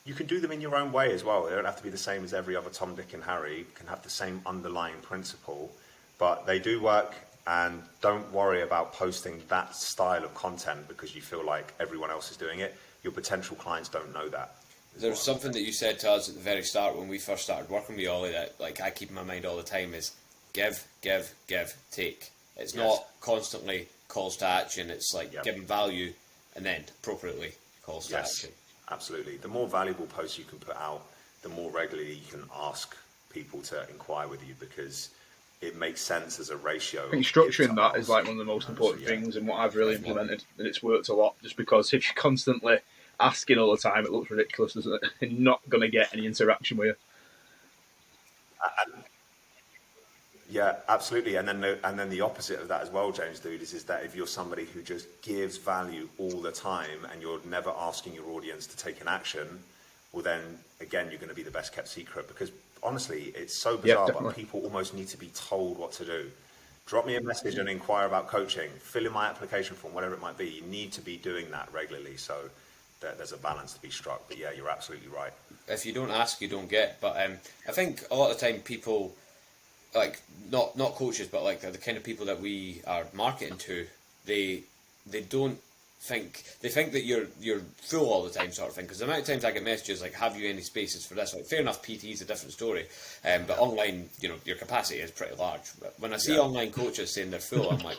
[SPEAKER 2] You can do them in your own way as well. They don't have to be the same as every other Tom, Dick and Harry. You can have the same underlying principle, but they do work. And don't worry about posting that style of content because you feel like everyone else is doing it. Your potential clients don't know that.
[SPEAKER 3] There's something that you said to us at the very start when we first started working with you, Ollie, that like I keep in my mind all the time is give, take. It's not constantly calls to action. It's like giving value and then appropriately calls to action.
[SPEAKER 2] Absolutely. The more valuable posts you can put out, the more regularly you can ask people to inquire with you because it makes sense as a ratio.
[SPEAKER 1] I think structuring that is like one of the most important things, and what I've really implemented, and it's worked a lot. Just because if you're constantly asking all the time, it looks ridiculous, doesn't it? You're not going to get any interaction with you.
[SPEAKER 2] Yeah, absolutely. And then the opposite of that as well, James, dude, is that if you're somebody who just gives value all the time and you're never asking your audience to take an action, well then again you're going to be the best kept secret because honestly, it's so bizarre, but people almost need to be told what to do. Drop me a message and inquire about coaching. Fill in my application form, whatever it might be. You need to be doing that regularly. So there's a balance to be struck. But yeah, you're absolutely right.
[SPEAKER 3] If you don't ask, you don't get. But I think a lot of the time people, like not coaches, but like the kind of people that we are marketing to, they don't think that you're full all the time, sort of thing. Because the amount of times I get messages like, "Have you any spaces for this?" Like, fair enough, PT is a different story, but online, your capacity is pretty large. But when I see online coaches saying they're full, I'm like,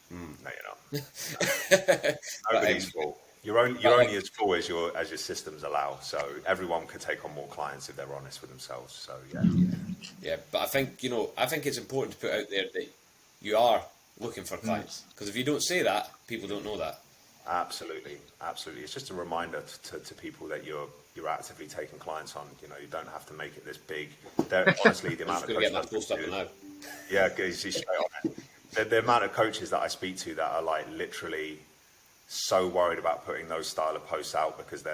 [SPEAKER 2] no, you're not. Nobody's full. You're only as full as your systems allow. So everyone could take on more clients if they're honest with themselves. So
[SPEAKER 3] yeah. But I think it's important to put out there that you are looking for clients because if you don't say that, people don't know that.
[SPEAKER 2] Absolutely. It's just a reminder to people that you're actively taking clients on. You don't have to make it this big. Honestly, the amount of coaches
[SPEAKER 3] get that post up now.
[SPEAKER 2] Yeah, see straight on it. The amount of coaches that I speak to that are like literally so worried about putting those style of posts out because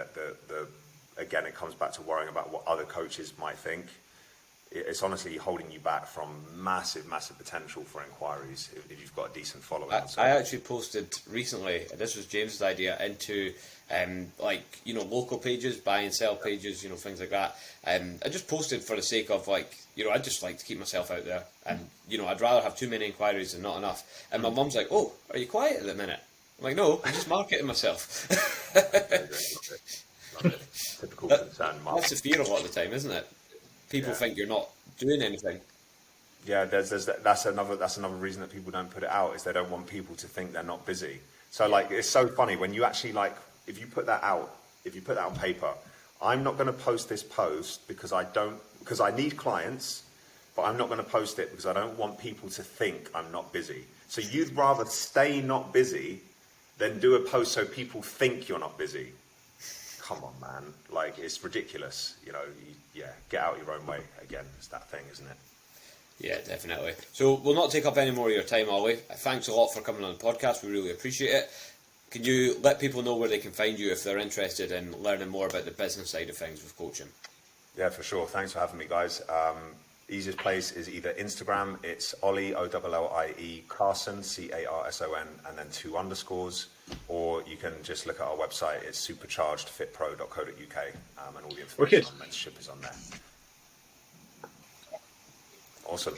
[SPEAKER 2] again, it comes back to worrying about what other coaches might think. It's honestly holding you back from massive potential for inquiries if you've got a decent following.
[SPEAKER 3] I actually posted recently, this was James's idea, into local pages, buy and sell pages, things like that. I just posted for the sake of I just like to keep myself out there, and I'd rather have too many inquiries than not enough. And my mum's like, "Oh, are you quiet at the minute?" I'm like, "No, I'm just marketing myself."
[SPEAKER 2] Love it. Typical concern, Mark.
[SPEAKER 3] That's the fear a lot of the time, isn't it? People think you're not doing anything.
[SPEAKER 2] Yeah, that's another reason that people don't put it out is they don't want people to think they're not busy. So it's so funny when you actually if you put that on paper, I'm not going to post this post because I need clients, but I'm not going to post it because I don't want people to think I'm not busy. So you'd rather stay not busy than do a post so people think you're not busy. Come on, man. It's ridiculous. Get out your own way. Again, it's that thing, isn't it?
[SPEAKER 3] Yeah, definitely. So we'll not take up any more of your time, Ollie. Thanks a lot for coming on the podcast. We really appreciate it. Can you let people know where they can find you if they're interested in learning more about the business side of things with coaching?
[SPEAKER 2] Yeah, for sure. Thanks for having me, guys. Easiest place is either Instagram. It's Ollie, Ollie Carson, Carson, and then 2 underscores. Or you can just look at our website. It's superchargedfitpro.co.uk, and all the information on mentorship is on there. Awesome.